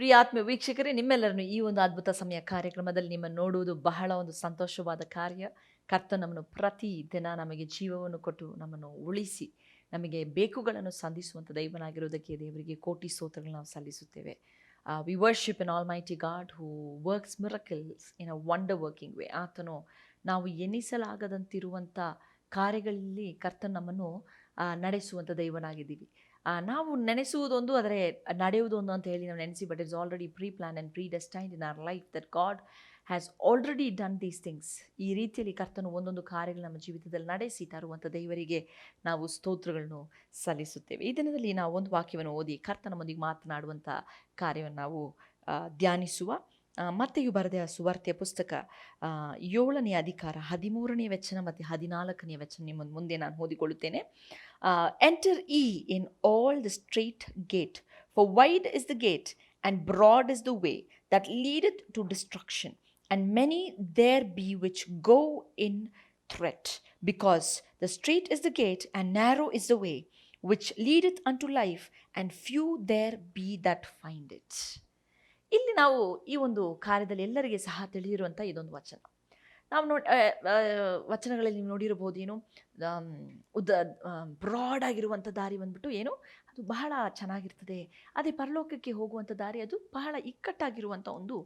ಪ್ರಿಯಾತ್ಮ ವೀಕ್ಷಕರೇ, ನಿಮ್ಮೆಲ್ಲರನ್ನು ಈ ಒಂದು ಅದ್ಭುತ ಸಮಯ ಕಾರ್ಯಕ್ರಮದಲ್ಲಿ ನಿಮ್ಮನ್ನು ನೋಡುವುದು ಬಹಳ ಒಂದು ಸಂತೋಷವಾದ ಕಾರ್ಯ. ಕರ್ತ ನಮ್ಮನ್ನು ಪ್ರತಿ ದಿನ ನಮಗೆ ಜೀವವನ್ನು ಕೊಟ್ಟು ನಮ್ಮನ್ನು ಉಳಿಸಿ ನಮಗೆ ಬೇಕುಗಳನ್ನು ಸಂಧಿಸುವಂಥ ದೈವನಾಗಿರುವುದಕ್ಕೆ ದೇವರಿಗೆ ಕೋಟಿ ಸ್ತೋತ್ರಗಳನ್ನು ನಾವು ಸಲ್ಲಿಸುತ್ತೇವೆ. We worship in almighty God who works miracles in a wonder working way. ಆತನು ನಾವು ಎಣಿಸಲಾಗದಂತಿರುವಂಥ ಕಾರ್ಯಗಳಲ್ಲಿ ಕರ್ತನ ನಮ್ಮನ್ನು ನಡೆಸುವಂಥ ದೈವನಾಗಿದ್ದೀವಿ. ನಾವು ನೆನೆಸುವುದೊಂದು, ಆದರೆ ನಡೆಯುವುದೊಂದು ಅಂತ ಹೇಳಿ ನಾವು ನೆನೆಸಿ, but it's already preplan and predestined in our life that God has already done these things. ಈ ರೀತಿಯಲ್ಲಿ ಕರ್ತನು ಒಂದೊಂದು ಕಾರ್ಯಗಳು ನಮ್ಮ ಜೀವಿತದಲ್ಲಿ ನಡೆಸಿ ತರುವಂಥ ದೇವರಿಗೆ ನಾವು ಸ್ತೋತ್ರಗಳನ್ನು ಸಲ್ಲಿಸುತ್ತೇವೆ. ಈ ದಿನದಲ್ಲಿ ನಾವು ಒಂದು ವಾಕ್ಯವನ್ನು ಓದಿ ಕರ್ತನ ನಮ್ಮೊಂದಿಗೆ ಮಾತನಾಡುವಂಥ ಕಾರ್ಯವನ್ನು ನಾವು ಧ್ಯಾನಿಸುವ. ಮತ್ತೆಯು ಬರೆದ ಸುವಾರ್ತೆಯ ಪುಸ್ತಕ 7ನೇ ಅಧಿಕಾರ 13ನೇ ವಚನ ಮತ್ತು 14ನೇ ವಚನ ನಿಮ್ಮ ಮುಂದೆ ನಾನು ಓದಿಕೊಳ್ಳುತ್ತೇನೆ. Enter ye in at the strait gate, for wide is the gate and broad is the way that leadeth to destruction, and many there be which go in thereat, because the strait is the gate and narrow is the way which leadeth unto life, and few there be that find it. ಇಲ್ಲಿ ನಾವು ಈ ಒಂದು ಕಾರ್ಯದಲ್ಲಿ ಎಲ್ಲರಿಗೆ ಸಹ ತಿಳಿದಿರುವಂಥ ಇದೊಂದು ವಚನ. ನಾವು ವಚನಗಳಲ್ಲಿ ನೀವು ನೋಡಿರಬಹುದು, ಏನು ಬ್ರಾಡ್ ಆಗಿರುವಂಥ ದಾರಿ ಬಂದ್ಬಿಟ್ಟು ಏನು ಅದು ಬಹಳ ಚೆನ್ನಾಗಿರ್ತದೆ. ಅದೇ ಪರಲೋಕಕ್ಕೆ ಹೋಗುವಂಥ ದಾರಿ ಅದು ಬಹಳ ಇಕ್ಕಟ್ಟಾಗಿರುವಂಥ ಒಂದು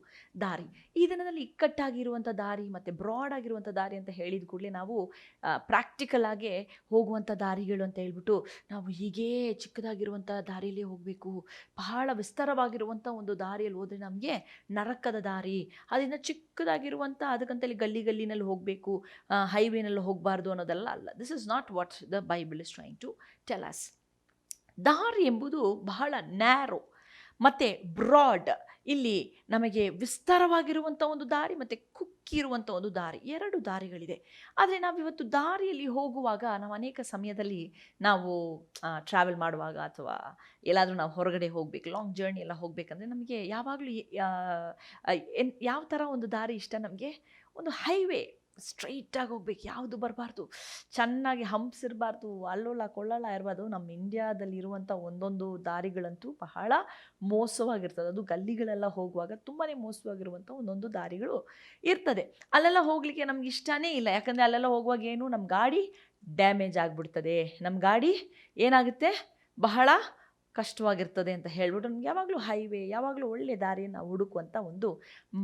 ದಾರಿ. ಈ ದಿನದಲ್ಲಿ ಇಕ್ಕಟ್ಟಾಗಿರುವಂಥ ದಾರಿ ಮತ್ತು ಬ್ರಾಡ್ ಆಗಿರುವಂಥ ದಾರಿ ಅಂತ ಹೇಳಿದ ಕೂಡಲೇ ನಾವು ಪ್ರಾಕ್ಟಿಕಲ್ ಆಗಿ ಹೋಗುವಂಥ ದಾರಿಗಳು ಅಂತ ಹೇಳ್ಬಿಟ್ಟು ನಾವು ಹೀಗೇ ಚಿಕ್ಕದಾಗಿರುವಂಥ ದಾರಿಯಲ್ಲೇ ಹೋಗಬೇಕು, ಬಹಳ ವಿಸ್ತಾರವಾಗಿರುವಂಥ ಒಂದು ದಾರಿಯಲ್ಲಿ ಹೋದರೆ ನಮಗೆ ನರಕದ ದಾರಿ, ಅದರಿಂದ ಚಿಕ್ಕದಾಗಿರುವಂಥ ಅದಕ್ಕಂತಲ್ಲಿ ಗಲ್ಲಿ ಗಲ್ಲಿನಲ್ಲಿ ಹೋಗಬೇಕು, ಹೈವೇನಲ್ಲಿ ಹೋಗಬಾರ್ದು ಅನ್ನೋದಲ್ಲ ಅಲ್ಲ. This is not what the Bible is trying to tell us. ದಾರಿ ಎಂಬುದು ಬಹಳ ನ್ಯಾರೋ ಮತ್ತು ಬ್ರಾಡ್. ಇಲ್ಲಿ ನಮಗೆ ವಿಸ್ತಾರವಾಗಿರುವಂಥ ಒಂದು ದಾರಿ ಮತ್ತು ಕುಕ್ಕಿರುವಂಥ ಒಂದು ದಾರಿ, ಎರಡು ದಾರಿಗಳಿದೆ. ಆದರೆ ನಾವಿವತ್ತು ದಾರಿಯಲ್ಲಿ ಹೋಗುವಾಗ ನಾವು ಅನೇಕ ಸಮಯದಲ್ಲಿ ನಾವು ಟ್ರಾವೆಲ್ ಮಾಡುವಾಗ ಅಥವಾ ಎಲ್ಲಾದರೂ ನಾವು ಹೊರಗಡೆ ಹೋಗಬೇಕು, ಲಾಂಗ್ ಜರ್ನಿ ಎಲ್ಲ ಹೋಗಬೇಕಂದ್ರೆ ನಮಗೆ ಯಾವಾಗಲೂ ಯಾವ ಥರ ಒಂದು ದಾರಿ ಇಷ್ಟ? ನಮಗೆ ಒಂದು ಹೈವೇ ಸ್ಟ್ರೈಟಾಗಿ ಹೋಗ್ಬೇಕು, ಯಾವುದು ಬರಬಾರ್ದು, ಚೆನ್ನಾಗಿ ಹಂಪ್ಸ್ ಇರಬಾರ್ದು, ಅಲ್ಲೋಲ ಕೊಳ್ಳಲ್ಲ ಇರಬಾರ್ದು. ನಮ್ಮ ಇಂಡಿಯಾದಲ್ಲಿರುವಂಥ ಒಂದೊಂದು ದಾರಿಗಳಂತೂ ಬಹಳ ಮೋಸವಾಗಿರ್ತದೆ. ಅದು ಗಲ್ಲಿಗಳೆಲ್ಲ ಹೋಗುವಾಗ ತುಂಬಾ ಮೋಸವಾಗಿರುವಂಥ ಒಂದೊಂದು ದಾರಿಗಳು ಇರ್ತದೆ. ಅಲ್ಲೆಲ್ಲ ಹೋಗಲಿಕ್ಕೆ ನಮ್ಗೆ ಇಷ್ಟನೇ ಇಲ್ಲ. ಯಾಕಂದರೆ ಅಲ್ಲೆಲ್ಲ ಹೋಗುವಾಗ ಏನು, ನಮ್ಮ ಗಾಡಿ ಡ್ಯಾಮೇಜ್ ಆಗಿಬಿಡ್ತದೆ, ನಮ್ಮ ಗಾಡಿ ಏನಾಗುತ್ತೆ, ಬಹಳ ಕಷ್ಟವಾಗಿರ್ತದೆ ಅಂತ ಹೇಳ್ಬಿಟ್ಟು ನಮ್ಗೆ ಯಾವಾಗಲೂ ಹೈವೇ, ಯಾವಾಗಲೂ ಒಳ್ಳೆಯ ದಾರಿಯನ್ನು ಹುಡುಕುವಂಥ ಒಂದು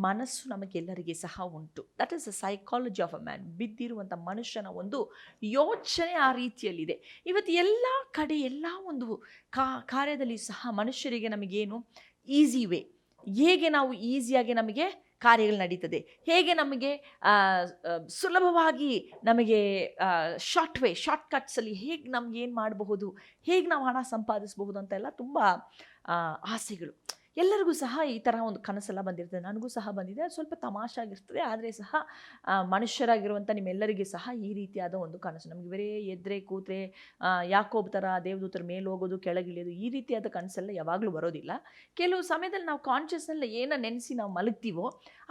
ಮನಸ್ಸು ನಮಗೆಲ್ಲರಿಗೆ ಸಹ ಉಂಟು. That is the psychology of a man. ಬಿದ್ದಿರುವಂಥ ಮನುಷ್ಯನ ಒಂದು ಯೋಚನೆ ಆ ರೀತಿಯಲ್ಲಿದೆ. ಇವತ್ತು ಎಲ್ಲ ಕಡೆ ಎಲ್ಲ ಒಂದು ಕಾರ್ಯದಲ್ಲಿ ಸಹ ಮನುಷ್ಯರಿಗೆ ನಮಗೇನು ಈಸಿ ವೇ, ಹೇಗೆ ನಾವು ಈಸಿಯಾಗಿ ನಮಗೆ ಕಾರ್ಯಗಳು ನಡೀತದೆ, ಹೇಗೆ ನಮಗೆ ಸುಲಭವಾಗಿ ನಮಗೆ ಶಾರ್ಟ್ ಕಟ್ಸಲ್ಲಿ ಹೇಗೆ ನಮ್ಗೆ ಏನು ಮಾಡಬಹುದು, ಹೇಗೆ ನಾವು ಹಣ ಸಂಪಾದಿಸಬಹುದು ಅಂತೆಲ್ಲ ತುಂಬ ಆಸೆಗಳು. ಎಲ್ಲರಿಗೂ ಸಹ ಈ ಥರ ಒಂದು ಕನಸೆಲ್ಲ ಬಂದಿರ್ತದೆ. ನನಗೂ ಸಹ ಬಂದಿದೆ. ಅದು ಸ್ವಲ್ಪ ತಮಾಷಾಗಿರ್ತದೆ, ಆದರೆ ಸಹ ಮನುಷ್ಯರಾಗಿರುವಂಥ ನಿಮ್ಮೆಲ್ಲರಿಗೆ ಸಹ ಈ ರೀತಿಯಾದ ಒಂದು ಕನಸು. ನಮಗೆ ಬರೀ ಎದ್ರೆ ಕೂತ್ರೆ ಯಾಕೋಬ್ ಥರ ದೇವದೂತರ ಮೇಲೆ ಹೋಗೋದು ಕೆಳಗಿಳಿಯೋದು ಈ ರೀತಿಯಾದ ಕನಸೆಲ್ಲ ಯಾವಾಗಲೂ ಬರೋದಿಲ್ಲ. ಕೆಲವು ಸಮಯದಲ್ಲಿ ನಾವು ಕಾನ್ಷಿಯಸ್ನಲ್ಲಿ ಏನೋ ನೆನೆಸಿ ನಾವು ಮಲಗ್ತೀವೋ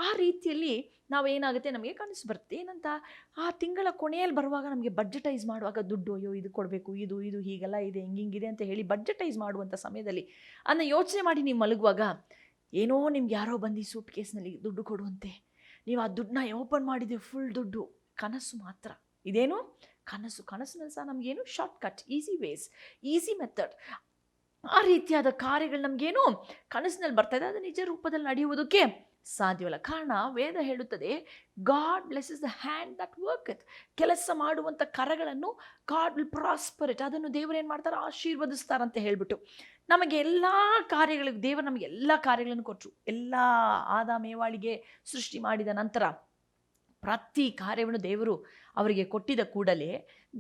ಆ ರೀತಿಯಲ್ಲಿ ನಾವು ಏನಾಗುತ್ತೆ, ನಮಗೆ ಕನಸು ಬರುತ್ತೆ. ಏನಂತ, ಆ ತಿಂಗಳ ಕೊನೆಯಲ್ಲಿ ಬರುವಾಗ ನಮಗೆ ಬಡ್ಜೆಟೈಸ್ ಮಾಡುವಾಗ ದುಡ್ಡು, ಅಯ್ಯೋ ಇದು ಕೊಡಬೇಕು, ಇದು ಹೀಗೆಲ್ಲ ಇದೆ, ಹಿಂಗಿದೆ ಅಂತ ಹೇಳಿ ಬಡ್ಜೆಟೈಸ್ ಮಾಡುವಂಥ ಸಮಯದಲ್ಲಿ ಅದನ್ನು ಯೋಚನೆ ಮಾಡಿ ನೀವು ಮಲಗುವಾಗ ಏನೋ ನಿಮ್ಗೆ ಯಾರೋ ಬಂದು ಸೂಟ್ ಕೇಸ್ನಲ್ಲಿ ದುಡ್ಡು ಕೊಡುವಂತೆ, ನೀವು ಆ ದುಡ್ಡನ್ನ ಓಪನ್ ಮಾಡಿದ್ದೀವಿ, ಫುಲ್ ದುಡ್ಡು. ಕನಸು ಮಾತ್ರ ಇದೇನು ಕನಸಿನಲ್ಲಿ ಸಹ ನಮಗೇನು shortcut, easy ways, easy method, ಆ ರೀತಿಯಾದ ಕಾರ್ಯಗಳು ನಮಗೇನು ಕನಸಿನಲ್ಲಿ ಬರ್ತಾಯಿದೆ. ಅದು ನಿಜ ರೂಪದಲ್ಲಿ ನಡೆಯುವುದಕ್ಕೆ ಸಾಧ್ಯವಲ್ಲ. ಕಾರಣ ವೇದ ಹೇಳುತ್ತದೆ, God blesses the hand that worketh. ಕೆಲಸ ಮಾಡುವಂಥ ಕರಗಳನ್ನು ಗಾಡ್ ವಿಲ್ ಪ್ರಾಸ್ಪರ್ ಇಟ್. ಅದನ್ನು ದೇವರು ಏನು ಮಾಡ್ತಾರೆ, ಆಶೀರ್ವದಿಸ್ತಾರಂತ ಹೇಳ್ಬಿಟ್ಟು ನಮಗೆ ಎಲ್ಲ ಕಾರ್ಯಗಳಿಗೆ ದೇವರು ನಮಗೆ ಎಲ್ಲ ಕಾರ್ಯಗಳನ್ನು ಕೊಟ್ಟರು. ಎಲ್ಲ ಆದಾಮೇವಾಳಿಗೆ ಸೃಷ್ಟಿ ಮಾಡಿದ ನಂತರ ಪ್ರತಿ ಕಾರ್ಯವನ್ನು ದೇವರು ಅವರಿಗೆ ಕೊಟ್ಟಿದ್ದ ಕೂಡಲೇ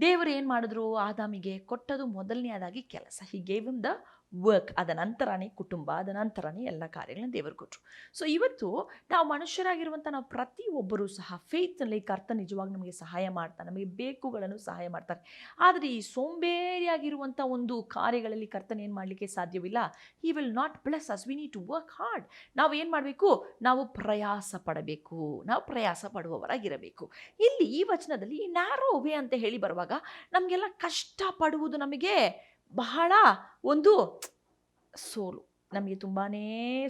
ದೇವರು ಏನು ಮಾಡಿದ್ರು, ಆದಾಮಿಗೆ ಕೊಟ್ಟದು ಮೊದಲನೆಯದಾಗಿ ಕೆಲಸ. He gave him the work. ಅದ ನಂತರನೇ ಕುಟುಂಬ, ಅದ ನಂತರನೇ ಎಲ್ಲ ಕಾರ್ಯಗಳನ್ನ ದೇವರು ಕೊಟ್ಟರು. ಸೊ ಇವತ್ತು ನಾವು ಮನುಷ್ಯರಾಗಿರುವಂಥ ನಾವು ಪ್ರತಿಯೊಬ್ಬರೂ ಸಹ ಫೇತ್ನಲ್ಲಿ ಕರ್ತ ನಿಜವಾಗಿ ನಮಗೆ ಸಹಾಯ ಮಾಡ್ತಾನೆ, ನಮಗೆ ಬೇಕುಗಳನ್ನು ಸಹಾಯ ಮಾಡ್ತಾರೆ. ಆದರೆ ಈ ಸೋಂಬೇರಿಯಾಗಿರುವಂಥ ಒಂದು ಕಾರ್ಯಗಳಲ್ಲಿ ಕರ್ತನ ಏನು ಮಾಡಲಿಕ್ಕೆ ಸಾಧ್ಯವಿಲ್ಲ. He will not bless us. We need to work hard. ನಾವು ಏನು ಮಾಡಬೇಕು, ನಾವು ಪ್ರಯಾಸ ಪಡಬೇಕು, ನಾವು ಪ್ರಯಾಸ ಪಡುವವರಾಗಿರಬೇಕು. ಇಲ್ಲಿ ಈ ವಚನದಲ್ಲಿ ಈ ನ್ಯಾರೋ ವೇ ಅಂತ ಹೇಳಿ ಬರುವಾಗ ನಮಗೆಲ್ಲ ಕಷ್ಟಪಡುವುದು ನಮಗೆ ಬಹಳ ಒಂದು ಸೋಲು. ನಮಗೆ ತುಂಬಾ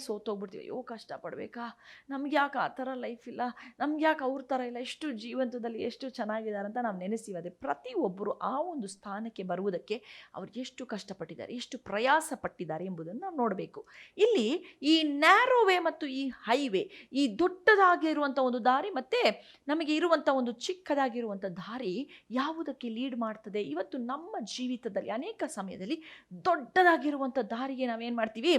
ಸೋತೋಗ್ಬಿಡ್ತೀವಿ. ಅಯ್ಯೋ ಕಷ್ಟಪಡಬೇಕಾ, ನಮ್ಗೆ ಯಾಕೆ ಆ ಥರ ಲೈಫ್ ಇಲ್ಲ, ನಮ್ಗೆ ಯಾಕೆ ಅವ್ರ ಥರ ಇಲ್ಲ, ಎಷ್ಟು ಜೀವಂತದಲ್ಲಿ ಎಷ್ಟು ಚೆನ್ನಾಗಿದ್ದಾರೆ ಅಂತ ನಾವು ನೆನೆಸ್ತೀವಿ. ಅದೇ ಪ್ರತಿಯೊಬ್ಬರು ಆ ಒಂದು ಸ್ಥಾನಕ್ಕೆ ಬರುವುದಕ್ಕೆ ಅವ್ರು ಎಷ್ಟು ಕಷ್ಟಪಟ್ಟಿದ್ದಾರೆ, ಎಷ್ಟು ಪ್ರಯಾಸ ಪಟ್ಟಿದ್ದಾರೆ ಎಂಬುದನ್ನು ನಾವು ನೋಡಬೇಕು. ಇಲ್ಲಿ ಈ ನ್ಯಾರೋವೇ ಮತ್ತು ಈ ಹೈವೇ, ಈ ದೊಡ್ಡದಾಗಿರುವಂಥ ಒಂದು ದಾರಿ ಮತ್ತು ನಮಗೆ ಇರುವಂಥ ಒಂದು ಚಿಕ್ಕದಾಗಿರುವಂಥ ದಾರಿ ಯಾವುದಕ್ಕೆ ಲೀಡ್ ಮಾಡ್ತದೆ? ಇವತ್ತು ನಮ್ಮ ಜೀವಿತದಲ್ಲಿ ಅನೇಕ ಸಮಯದಲ್ಲಿ ದೊಡ್ಡದಾಗಿರುವಂಥ ದಾರಿಗೆ ನಾವೇನು ಮಾಡ್ತೀವಿ,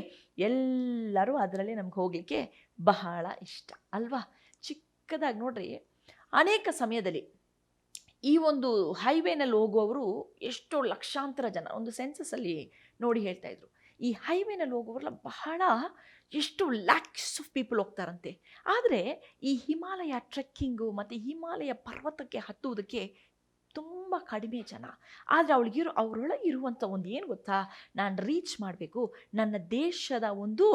ಎಲ್ಲರೂ ಅದರಲ್ಲೇ ನಮ್ಗೆ ಹೋಗಲಿಕ್ಕೆ ಬಹಳ ಇಷ್ಟ ಅಲ್ವಾ? ಚಿಕ್ಕದಾಗಿ ನೋಡ್ರಿ, ಅನೇಕ ಸಮಯದಲ್ಲಿ ಈ ಒಂದು ಹೈವೇನಲ್ಲಿ ಹೋಗುವವರು ಎಷ್ಟೋ ಲಕ್ಷಾಂತರ ಜನ, ಒಂದು ಸೆನ್ಸಸ್ಸಲ್ಲಿ ನೋಡಿ ಹೇಳ್ತಾ ಇದ್ರು, ಈ ಹೈವೇನಲ್ಲಿ ಹೋಗುವವರೆಲ್ಲ ಬಹಳ ಎಷ್ಟು ಲ್ಯಾಕ್ಸ್ ಆಫ್ ಪೀಪಲ್ ಹೋಗ್ತಾರಂತೆ. ಆದರೆ ಈ ಹಿಮಾಲಯ ಟ್ರೆಕ್ಕಿಂಗು ಮತ್ತು ಹಿಮಾಲಯ ಪರ್ವತಕ್ಕೆ ಹತ್ತುವುದಕ್ಕೆ ತುಂಬ ಕಡಿಮೆ ಜನ. ಆದರೆ ಅವರೊಳಗಿರುವಂಥ ಒಂದು ಏನು ಗೊತ್ತಾ, ನಾನು ರೀಚ್ ಮಾಡಬೇಕು, ನನ್ನ ದೇಶದ ಒಂದು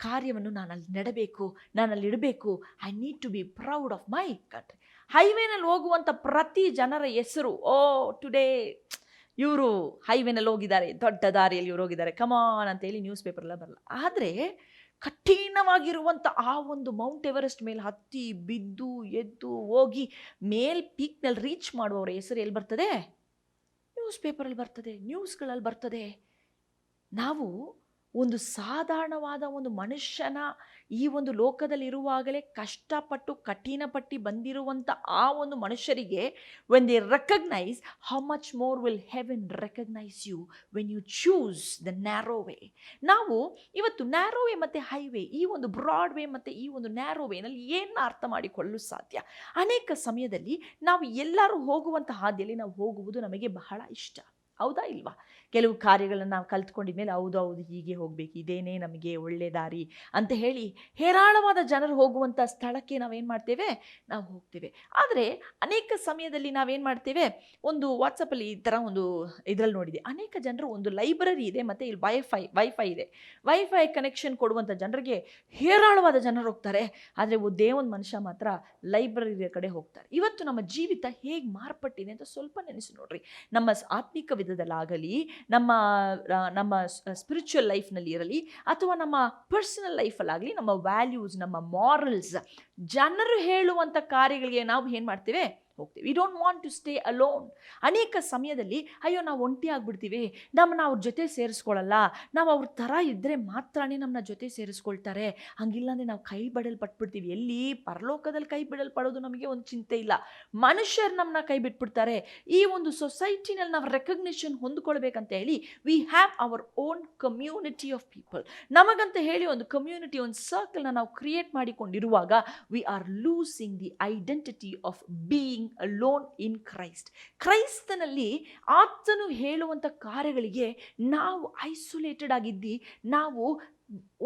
ಕಾರ್ಯವನ್ನು ನಾನು ಅಲ್ಲಿ ನೆಡಬೇಕು, ನಾನು ಅಲ್ಲಿ ಇಡಬೇಕು, I need to be proud of my country. ಹೈವೇನಲ್ಲಿ ಹೋಗುವಂಥ ಪ್ರತಿ ಜನರ ಹೆಸರು, ಓ ಟುಡೇ ಇವರು ಹೈವೇನಲ್ಲಿ ಹೋಗಿದ್ದಾರೆ, ದೊಡ್ಡ ದಾರಿಯಲ್ಲಿ ಇವರು ಹೋಗಿದ್ದಾರೆ, ಕಮಾನ್ ಅಂತೇಳಿ ನ್ಯೂಸ್ ಪೇಪರೆಲ್ಲ ಬರಲ್ಲ. ಆದರೆ ಕಠಿಣವಾಗಿರುವಂಥ ಆ ಒಂದು ಮೌಂಟ್ ಎವರೆಸ್ಟ್ ಮೇಲೆ ಹತ್ತಿ ಬಿದ್ದು ಎದ್ದು ಹೋಗಿ ಪೀಕ್ನಲ್ಲಿ ರೀಚ್ ಮಾಡುವವರ ಹೆಸರು ಎಲ್ಲಿ ಬರ್ತದೆ? ನ್ಯೂಸ್ ಪೇಪರಲ್ಲಿ ಬರ್ತದೆ, ನ್ಯೂಸ್ಗಳಲ್ಲಿ ಬರ್ತದೆ. ನಾವು ಒಂದು ಸಾಧಾರಣವಾದ ಒಂದು ಮನುಷ್ಯನ ಈ ಒಂದು ಲೋಕದಲ್ಲಿ ಇರುವಾಗಲೇ ಕಷ್ಟಪಟ್ಟು ಕಠಿಣಪಟ್ಟು ಬಂದಿರುವಂಥ ಆ ಒಂದು ಮನುಷ್ಯರಿಗೆ when they recognise, how much more will heaven recognise you when you choose the narrow way. ನಾವು ಇವತ್ತು ನ್ಯಾರೋ ವೇ ಮತ್ತು ಹೈವೇ, ಈ ಒಂದು ಬ್ರಾಡ್ ವೇ ಮತ್ತು ಈ ಒಂದು ನ್ಯಾರೋ ವೇನಲ್ಲಿ ಏನು ಅರ್ಥ ಮಾಡಿಕೊಳ್ಳಲು ಸಾಧ್ಯ? ಅನೇಕ ಸಮಯದಲ್ಲಿ ನಾವು ಎಲ್ಲರೂ ಹೋಗುವಂಥ ಹಾದಿಯಲ್ಲಿ ನಾವು ಹೋಗುವುದು ನಮಗೆ ಬಹಳ ಇಷ್ಟ, ಹೌದಾ ಇಲ್ವಾ? ಕೆಲವು ಕಾರ್ಯಗಳನ್ನು ನಾವು ಕಲ್ತ್ಕೊಂಡಿದ್ಮೇಲೆ ಹೌದು ಹೀಗೆ ಹೋಗಬೇಕು, ಇದೇನೇ ನಮಗೆ ಒಳ್ಳೆ ದಾರಿ ಅಂತ ಹೇಳಿ ಹೇರಾಳವಾದ ಜನರು ಹೋಗುವಂಥ ಸ್ಥಳಕ್ಕೆ ನಾವೇನು ಮಾಡ್ತೇವೆ, ನಾವು ಹೋಗ್ತೇವೆ. ಆದರೆ ಅನೇಕ ಸಮಯದಲ್ಲಿ ನಾವೇನು ಮಾಡ್ತೇವೆ, ಒಂದು ವಾಟ್ಸಪ್ಪಲ್ಲಿ ಈ ಥರ ಒಂದು ಇದರಲ್ಲಿ ನೋಡಿದೆ, ಅನೇಕ ಜನರು ಒಂದು ಲೈಬ್ರರಿ ಇದೆ ಮತ್ತು ಇಲ್ಲಿ ವೈಫೈ ಇದೆ, ವೈಫೈ ಕನೆಕ್ಷನ್ ಕೊಡುವಂಥ ಜನರಿಗೆ ಹೇರಾಳವಾದ ಜನರು ಹೋಗ್ತಾರೆ. ಆದರೆ ಒಂದೇ ಒಂದು ಮನುಷ್ಯ ಮಾತ್ರ ಲೈಬ್ರರಿಯ ಕಡೆ ಹೋಗ್ತಾರೆ. ಇವತ್ತು ನಮ್ಮ ಜೀವಿತ ಹೇಗೆ ಮಾರ್ಪಟ್ಟಿದೆ ಅಂತ ಸ್ವಲ್ಪ ನೆನೆಸಿ ನೋಡ್ರಿ. ನಮ್ಮ ಆತ್ಮಿಕ ವಿಧದಲ್ಲಾಗಲಿ, ನಮ್ಮ ಸ್ಪಿರಿಚುವಲ್ ಲೈಫ್ನಲ್ಲಿ ಇರಲಿ, ಅಥವಾ ನಮ್ಮ ಪರ್ಸನಲ್ ಲೈಫಲ್ಲಾಗಲಿ, ನಮ್ಮ ವ್ಯಾಲ್ಯೂಸ್, ನಮ್ಮ ಮಾರಲ್ಸ್, ಜನರು ಹೇಳುವಂಥ ಕಾರ್ಯಗಳಿಗೆ ನಾವು ಏನು ಮಾಡ್ತೇವೆ, ಹೋಗ್ತೀವಿ. We don't want to stay alone. ಅನೇಕ ಸಮಯದಲ್ಲಿ ಅಯ್ಯೋ ನಾವು ಒಂಟಿ ಆಗಿಬಿಡ್ತೀವಿ, ನಮ್ಮನ್ನ ಅವ್ರ ಜೊತೆ ಸೇರಿಸ್ಕೊಳ್ಳಲ್ಲ, ನಾವು ಅವ್ರ ಥರ ಇದ್ದರೆ ಮಾತ್ರನೇ ನಮ್ಮನ್ನ ಜೊತೆ ಸೇರಿಸ್ಕೊಳ್ತಾರೆ, ಹಂಗಿಲ್ಲಾಂದರೆ ನಾವು ಕೈ ಬಿಡಲ್ಪಟ್ಬಿಡ್ತೀವಿ. ಎಲ್ಲಿ ಪರಲೋಕದಲ್ಲಿ ಕೈ ಬಿಡಲ್ಪಡೋದು ನಮಗೆ ಒಂದು ಚಿಂತೆ ಇಲ್ಲ, ಮನುಷ್ಯರು ನಮ್ಮನ್ನ ಕೈ ಬಿಟ್ಬಿಡ್ತಾರೆ. ಈ ಒಂದು ಸೊಸೈಟಿನಲ್ಲಿ ನಾವು ರೆಕಗ್ನಿಷನ್ ಹೊಂದ್ಕೊಳ್ಬೇಕಂತ ಹೇಳಿ we have our own community of people. ನಮಗಂತ ಹೇಳಿ ಒಂದು ಕಮ್ಯುನಿಟಿ, ಒಂದು ಸರ್ಕಲ್ನ ನಾವು ಕ್ರಿಯೇಟ್ ಮಾಡಿಕೊಂಡಿರುವಾಗ we are losing the identity of being alone in Christ. ಕ್ರೈಸ್ತನಲ್ಲಿ ಆತನು ಹೇಳುವಂಥ ಕಾರ್ಯಗಳಿಗೆ ನಾವು ಐಸೋಲೇಟೆಡ್ ಆಗಿದ್ದು, ನಾವು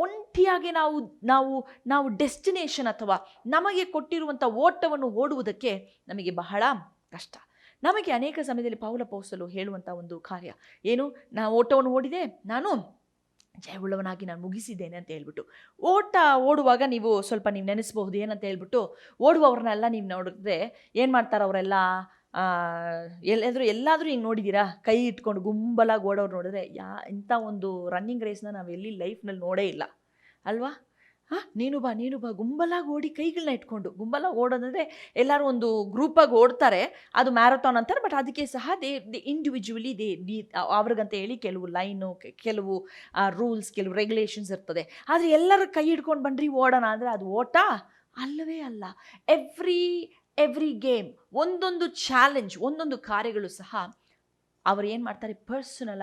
ಒಂಟಿಯಾಗಿ ನಾವು ಡೆಸ್ಟಿನೇಷನ್ ಅಥವಾ ನಮಗೆ ಕೊಟ್ಟಿರುವಂಥ ಓಟವನ್ನು ಓಡುವುದಕ್ಕೆ ನಮಗೆ ಬಹಳ ಕಷ್ಟ. ನಮಗೆ ಅನೇಕ ಸಮಯದಲ್ಲಿ ಪೌಲ ಅಪೊಸ್ತಲರು ಹೇಳುವಂಥ ಒಂದು ಕಾರ್ಯ ಏನು, ನಾನು ಓಟವನ್ನು ಓಡಿದೆ, ನಾನು ಜಯವುಳ್ಳವನಾಗಿ ನಾನು ಮುಗಿಸಿದ್ದೇನೆ ಅಂತ ಹೇಳ್ಬಿಟ್ಟು. ಓಡುವಾಗ ನೀವು ಸ್ವಲ್ಪ ನೆನೆಸಬಹುದು, ಏನಂತ ಹೇಳ್ಬಿಟ್ಟು, ಓಡುವವ್ರನ್ನೆಲ್ಲ ನೀವು ನೋಡಿದ್ರೆ ಏನು ಮಾಡ್ತಾರೆ ಅವರೆಲ್ಲ, ಎಲ್ಲಾದರೂ ಹಿಂಗೆ ನೋಡಿದ್ದೀರಾ, ಕೈ ಇಟ್ಕೊಂಡು ಗುಂಬಲಾಗಿ ಓಡೋರು ನೋಡಿದ್ರೆ ಇಂಥ ಒಂದು ರನ್ನಿಂಗ್ ರೇಸ್ನ ನಾವು ಎಲ್ಲಿ ಲೈಫ್ನಲ್ಲಿ ನೋಡೇ ಇಲ್ಲ ನೀನು ಬಾ ಗುಂಬಲಾಗಿ ಓಡಿ ಕೈಗಳನ್ನ ಇಟ್ಕೊಂಡು. ಗುಂಬಲಾಗಿ ಓಡೋದಂದರೆ ಎಲ್ಲರೂ ಒಂದು ಗ್ರೂಪಾಗಿ ಓಡ್ತಾರೆ, ಅದು ಮ್ಯಾರಥಾನ್ ಅಂತಾರೆ. ಬಟ್ ಅದಕ್ಕೆ ಸಹ ದೇ ಇಂಡಿವಿಜುವಲಿ ಅವ್ರಿಗಂತ ಹೇಳಿ ಕೆಲವು ಲೈನು, ಕೆಲವು ರೂಲ್ಸ್, ಕೆಲವು ರೆಗ್ಯುಲೇಷನ್ಸ್ ಇರ್ತದೆ. ಆದರೆ ಎಲ್ಲರೂ ಕೈ ಹಿಡ್ಕೊಂಡು ಬನ್ನಿರಿ ಓಡೋಣ ಅಂದರೆ ಅದು ಓಟ ಅಲ್ಲವೇ ಅಲ್ಲ. ಎವ್ರಿ ಗೇಮ್, ಒಂದೊಂದು ಚಾಲೆಂಜ್, ಒಂದೊಂದು ಕಾರ್ಯಗಳು ಸಹ ಅವರು ಏನು ಮಾಡ್ತಾರೆ, ಪರ್ಸನಲ್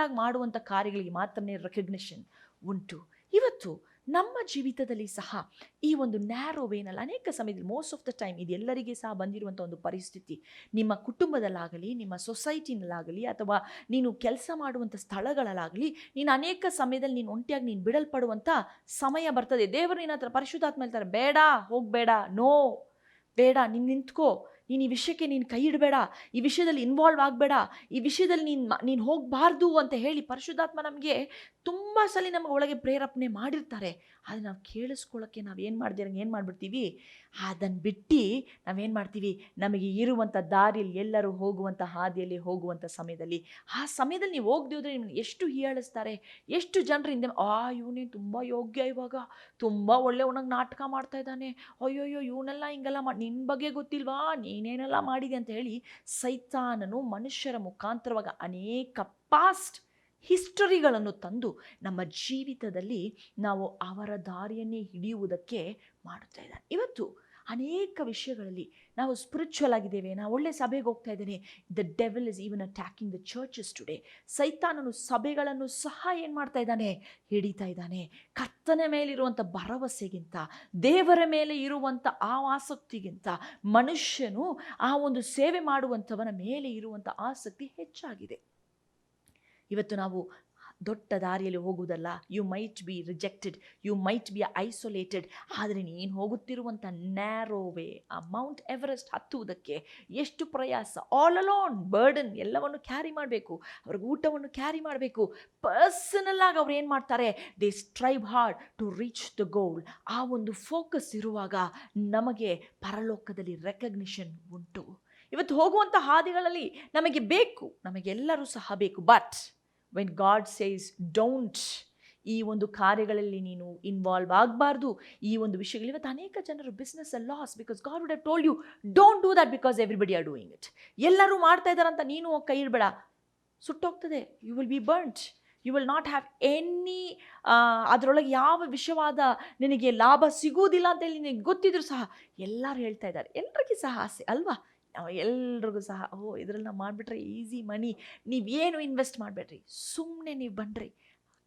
ಆಗಿ ಮಾಡುವಂಥ ಕಾರ್ಯಗಳಿಗೆ ಮಾತ್ರನೇ ರೆಕಗ್ನಿಷನ್ ಉಂಟು. ಇವತ್ತು ನಮ್ಮ ಜೀವಿತದಲ್ಲಿ ಸಹ ಈ ಒಂದು ನ್ಯಾರೋ ವೇನಲ್ಲಿ ಅನೇಕ ಸಮಯದಲ್ಲಿ, ಮೋಸ್ಟ್ ಆಫ್ ದ ಟೈಮ್ ಇದು ಎಲ್ಲರಿಗೆ ಸಹ ಬಂದಿರುವಂಥ ಒಂದು ಪರಿಸ್ಥಿತಿ. ನಿಮ್ಮ ಕುಟುಂಬದಲ್ಲಾಗಲಿ, ನಿಮ್ಮ ಸೊಸೈಟಿನಲ್ಲಾಗಲಿ, ಅಥವಾ ನೀನು ಕೆಲಸ ಮಾಡುವಂಥ ಸ್ಥಳಗಳಲ್ಲಾಗಲಿ, ನೀನು ಅನೇಕ ಸಮಯದಲ್ಲಿ ನೀನು ಒಂಟಿಯಾಗಿ ನೀನು ಬಿಡಲ್ಪಡುವಂಥ ಸಮಯ ಬರ್ತದೆ. ದೇವರು ನಿನ್ನ ಹತ್ರ ಪರಿಶುದ್ಧಾತ್ಮ ಹೇಳ್ತಾರೆ, ಬೇಡ, ಹೋಗಬೇಡ, ಬೇಡ, ನೀನು ನಿಂತ್ಕೋ, ನೀನು ಈ ವಿಷಯಕ್ಕೆ ನೀನು ಕೈ ಇಡಬೇಡ, ಈ ವಿಷಯದಲ್ಲಿ ಇನ್ವಾಲ್ವ್ ಆಗಬೇಡ, ಈ ವಿಷಯದಲ್ಲಿ ನೀನು ಹೋಗಬಾರ್ದು ಅಂತ ಹೇಳಿ ಪರಿಶುದ್ಧಾತ್ಮ ನಮಗೆ ತುಂಬ ಸಲ ನಮ್ಮ ಒಳಗೆ ಪ್ರೇರೇಪಣೆ ಮಾಡಿರ್ತಾರೆ. ಆದರೆ ನಾವು ಕೇಳಿಸ್ಕೊಳ್ಳೋಕ್ಕೆ ನಾವು ಏನು ಮಾಡಿಬಿಡ್ತೀವಿ, ಅದನ್ನು ಬಿಟ್ಟು ನಾವೇನು ಮಾಡ್ತೀವಿ, ನಮಗೆ ಇರುವಂಥ ದಾರಿಯಲ್ಲಿ ಎಲ್ಲರೂ ಹೋಗುವಂಥ ಹಾದಿಯಲ್ಲಿ ಹೋಗುವಂಥ ಸಮಯದಲ್ಲಿ ಆ ಸಮಯದಲ್ಲಿ ನೀವು ಹೋಗದೆ ಹೋದರೆ ನಿಮ್ಮನ್ನು ಎಷ್ಟು ಹೀಯಾಳಿಸ್ತಾರೆ, ಎಷ್ಟು ಜನರು ಹಿಂದೆ ಇವನೇ ತುಂಬ ಯೋಗ್ಯ, ಇವಾಗ ತುಂಬ ಒಳ್ಳೆಯವನಾಗಿ ನಾಟಕ ಮಾಡ್ತಾ ಇದ್ದಾನೆ, ಅಯ್ಯೋಯ್ಯೋ ಇವನೆಲ್ಲ ಹಿಂಗೆಲ್ಲ ಮಾಡಿ ನಿನ್ನ ಬಗ್ಗೆ ಗೊತ್ತಿಲ್ವಾ, ನೀನೇನೆಲ್ಲ ಮಾಡಿದೆ ಅಂತ ಹೇಳಿ ಸೈತಾನನು ಮನುಷ್ಯರ ಮುಖಾಂತರವಾಗ ಅನೇಕ ಪಾಸ್ಟ್ ಹಿಸ್ಟರಿಗಳನ್ನು ತಂದು ನಮ್ಮ ಜೀವಿತದಲ್ಲಿ ನಾವು ಅವರ ದಾರಿಯನ್ನೇ ಹಿಡಿಯುವುದಕ್ಕೆ ಮಾಡುತ್ತಾ ಇದ್ದಾನೆ. ಇವತ್ತು ಅನೇಕ ವಿಷಯಗಳಲ್ಲಿ ನಾವು ಸ್ಪಿರಿಚುವಲ್ ಆಗಿದ್ದೇವೆ, ನಾವು ಒಳ್ಳೆ ಸಭೆಗೆ ಹೋಗ್ತಾ ಇದ್ದೇನೆ. The devil is even attacking the churches today. ಸೈತಾನನು ಸಭೆಗಳನ್ನು ಸಹ ಏನು ಮಾಡ್ತಾ ಇದ್ದಾನೆ, ಹಿಡಿತಾ ಇದ್ದಾನೆ. ಕರ್ತನ ಮೇಲಿರುವಂಥ ಭರವಸೆಗಿಂತ, ದೇವರ ಮೇಲೆ ಇರುವಂಥ ಆ ಆಸಕ್ತಿಗಿಂತ ಮನುಷ್ಯನು ಆ ಒಂದು ಸೇವೆ ಮಾಡುವಂಥವನ ಮೇಲೆ ಇರುವಂಥ ಆಸಕ್ತಿ ಹೆಚ್ಚಾಗಿದೆ. ಇವತ್ತು ನಾವು ದೊಡ್ಡ ದಾರಿಯಲ್ಲಿ ಹೋಗುವುದಲ್ಲ, you might be rejected, you might be isolated, ಆದರೆ ನೀನು ಹೋಗುತ್ತಿರುವಂಥ ನ್ಯಾರೋ ವೇ, ಆ ಮೌಂಟ್ ಎವರೆಸ್ಟ್ ಹತ್ತುವುದಕ್ಕೆ ಎಷ್ಟು ಪ್ರಯಾಸ, ಆಲ್ ಅಲೋನ್ ಬರ್ಡನ್ ಎಲ್ಲವನ್ನು ಕ್ಯಾರಿ ಮಾಡಬೇಕು, ಅವ್ರಿಗೆ ಊಟವನ್ನು ಕ್ಯಾರಿ ಮಾಡಬೇಕು. ಪರ್ಸನಲ್ ಆಗಿ ಅವ್ರು ಏನು ಮಾಡ್ತಾರೆ, they strive hard to reach the goal. ಆ ಒಂದು ಫೋಕಸ್ ಇರುವಾಗ ನಮಗೆ ಪರಲೋಕದಲ್ಲಿ ರೆಕಗ್ನಿಷನ್ ಉಂಟು. ಇವತ್ತು ಹೋಗುವಂಥ ಹಾದಿಗಳಲ್ಲಿ ನಮಗೆ ಬೇಕು, ನಮಗೆಲ್ಲರೂ ಸಹ ಬೇಕು. But when God says don't, ಈ ಒಂದು ಕಾರ್ಯಗಳಲ್ಲಿ ನೀನು ಇನ್ವಾಲ್ವ್ ಆಗಬಾರ್ದು, ಈ ಒಂದು ವಿಷಯಗಳು. ಇವತ್ತು ಅನೇಕ ಜನರು business loss because God would have told you don't do that because everybody are doing it. ಎಲ್ಲರೂ ಮಾಡ್ತಾ ಇದ್ದಾರಂತ ನೀನು ಕೈ ಇಡಬೇಡ, ಸುಟ್ಟೋಗ್ತದೆ. You will be burned, you will not have any, ಅದರೊಳಗೆ ಯಾವ ವಿಷಯವಾದ ನಿನಗೆ ಲಾಭ ಸಿಗುವುದಿಲ್ಲ ಅಂತೇಳಿ ನಿನಗೆ ಗೊತ್ತಿದ್ರು ಸಹ ಎಲ್ಲರೂ ಹೇಳ್ತಾ ಇದ್ದಾರೆ. ಎಲ್ಲರಿಗೂ ಸಹ ಆಸೆ ಅಲ್ವಾ, ಎಲ್ರಿಗೂ ಸಹ ಇದರಲ್ಲಿ ನಾವು ಮಾಡಿಬಿಟ್ರೆ ಈಸಿ ಮನಿ, ನೀವೇನು ಇನ್ವೆಸ್ಟ್ ಮಾಡಬೇಡ್ರಿ, ಸುಮ್ಮನೆ ನೀವು ಬನ್ನಿರಿ,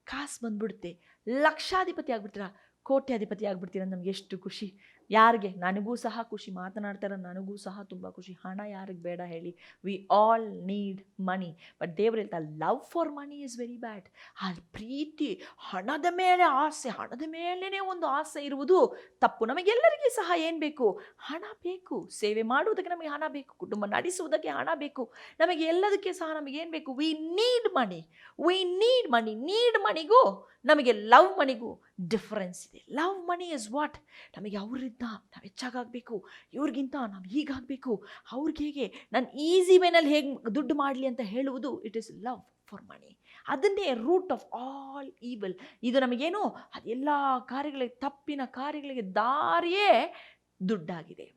ಕಾಸು ಬಂದ್ಬಿಡುತ್ತೆ, ಲಕ್ಷಾಧಿಪತಿ ಆಗ್ಬಿಡ್ತೀರಾ, ಕೋಟ್ಯಾಧಿಪತಿ ಆಗ್ಬಿಡ್ತೀರ. ನಮ್ಗೆ ಎಷ್ಟು ಖುಷಿ, ಯಾರಿಗೆ, ನನಗೂ ಸಹ ಖುಷಿ, ಮಾತನಾಡ್ತಾರ ನನಗೂ ಸಹ ತುಂಬ ಖುಷಿ. ಹಣ ಯಾರಿಗೆ ಬೇಡ ಹೇಳಿ, we all need money. But ದೇವ್ರು ಹೇಳ್ತಾರೆ love for money is very bad. ಆ ಪ್ರೀತಿ, ಹಣದ ಮೇಲೆ ಆಸೆ, ಹಣದ ಮೇಲೇ ಒಂದು ಆಸೆ ಇರುವುದು ತಪ್ಪು. ನಮಗೆಲ್ಲರಿಗೂ ಸಹ ಏನು ಬೇಕು, ಹಣ ಬೇಕು. ಸೇವೆ ಮಾಡುವುದಕ್ಕೆ ನಮಗೆ ಹಣ ಬೇಕು, ಕುಟುಂಬ ನಡೆಸುವುದಕ್ಕೆ ಹಣ ಬೇಕು, ನಮಗೆ ಎಲ್ಲದಕ್ಕೆ ಸಹ ನಮಗೇನು ಬೇಕು, we need money, we need money. Need ಮನಿಗೂ ನಮಗೆ ಲವ್ ಮನಿಗೂ ಡಿಫರೆನ್ಸ್ ಇದೆ. ಲವ್ ಮನಿ ಇಸ್ ವಾಟ್, ನಮಗೆ ಅವರಿಂದ ನಾವು ಹೆಚ್ಚಾಗಬೇಕು, ಇವ್ರಿಗಿಂತ ನಾವು ಹೀಗಾಗಬೇಕು, ಅವ್ರಿಗೆ ಹೇಗೆ ನಾನು ಈಸಿ ವೇನಲ್ಲಿ ಹೇಗೆ ದುಡ್ಡು ಮಾಡಲಿ ಅಂತ ಹೇಳುವುದು, it is love for money. ಅದನ್ನೇ ರೂಟ್ ಆಫ್ ಆಲ್ ಈವಲ್. ಇದು ನಮಗೇನು, ಅದೆಲ್ಲ ಕಾರ್ಯಗಳಿಗೆ, ತಪ್ಪಿನ ಕಾರ್ಯಗಳಿಗೆ ದಾರಿಯೇ ದುಡ್ಡಾಗಿದೆ.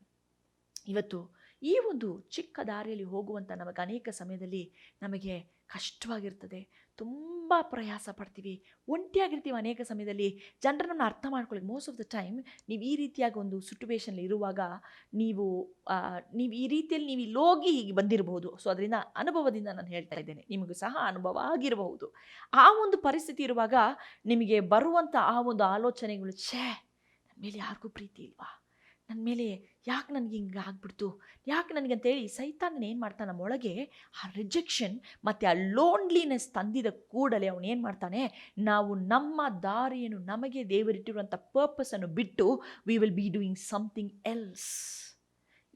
ಇವತ್ತು ಈ ಒಂದು ಚಿಕ್ಕ ದಾರಿಯಲ್ಲಿ ಹೋಗುವಂಥ ನಮಗೆ ಅನೇಕ ಸಮಯದಲ್ಲಿ ನಮಗೆ ಕಷ್ಟವಾಗಿರ್ತದೆ, ತುಂಬ ಪ್ರಯಾಸ ಪಡ್ತೀವಿ, ಒಂಟಿಯಾಗಿರ್ತೀವಿ. ಅನೇಕ ಸಮಯದಲ್ಲಿ ಜನರನ್ನು ಅರ್ಥ ಮಾಡ್ಕೊಳ್ಳಿ. ಮೋಸ್ಟ್ ಆಫ್ ದ ಟೈಮ್ ನೀವು ಈ ರೀತಿಯಾಗಿ ಒಂದು ಸಿಟುವೇಷನಲ್ಲಿ ಇರುವಾಗ ನೀವು ಈ ರೀತಿಯಲ್ಲಿ ನೀವು ಇಲ್ಲಿ ಹೋಗಿ ಹೀಗೆ ಬಂದಿರಬಹುದು. ಸೊ ಅದರಿಂದ ಅನುಭವದಿಂದ ನಾನು ಹೇಳ್ತಾ ಇದ್ದೇನೆ, ನಿಮಗೂ ಸಹ ಅನುಭವ ಆಗಿರಬಹುದು. ಆ ಒಂದು ಪರಿಸ್ಥಿತಿ ಇರುವಾಗ ನಿಮಗೆ ಬರುವಂಥ ಆ ಒಂದು ಆಲೋಚನೆಗಳು, ನನ್ನ ಮೇಲೆ ಯಾರಿಗೂ ಪ್ರೀತಿ ಇಲ್ವಾ, ನನ್ನ ಮೇಲೆ ಯಾಕೆ ನನಗೆ ಹಿಂಗೆ ಆಗ್ಬಿಡ್ತು, ಯಾಕೆ ನನಗಂತೇಳಿ ಸೈತಾನನ ಏನು ಮಾಡ್ತಾನೆ, ನಮ್ಮೊಳಗೆ ಆ ರಿಜೆಕ್ಷನ್ ಮತ್ತು ಆ ಲೋನ್ಲಿನೆಸ್ ತಂದಿದ ಕೂಡಲೇ ಅವನು ಏನು ಮಾಡ್ತಾನೆ, ನಾವು ನಮ್ಮ ದಾರಿಯನ್ನು, ನಮಗೆ ದೇವರಿಟ್ಟಿರುವಂಥ ಪರ್ಪಸನ್ನು ಬಿಟ್ಟು we will be doing something else.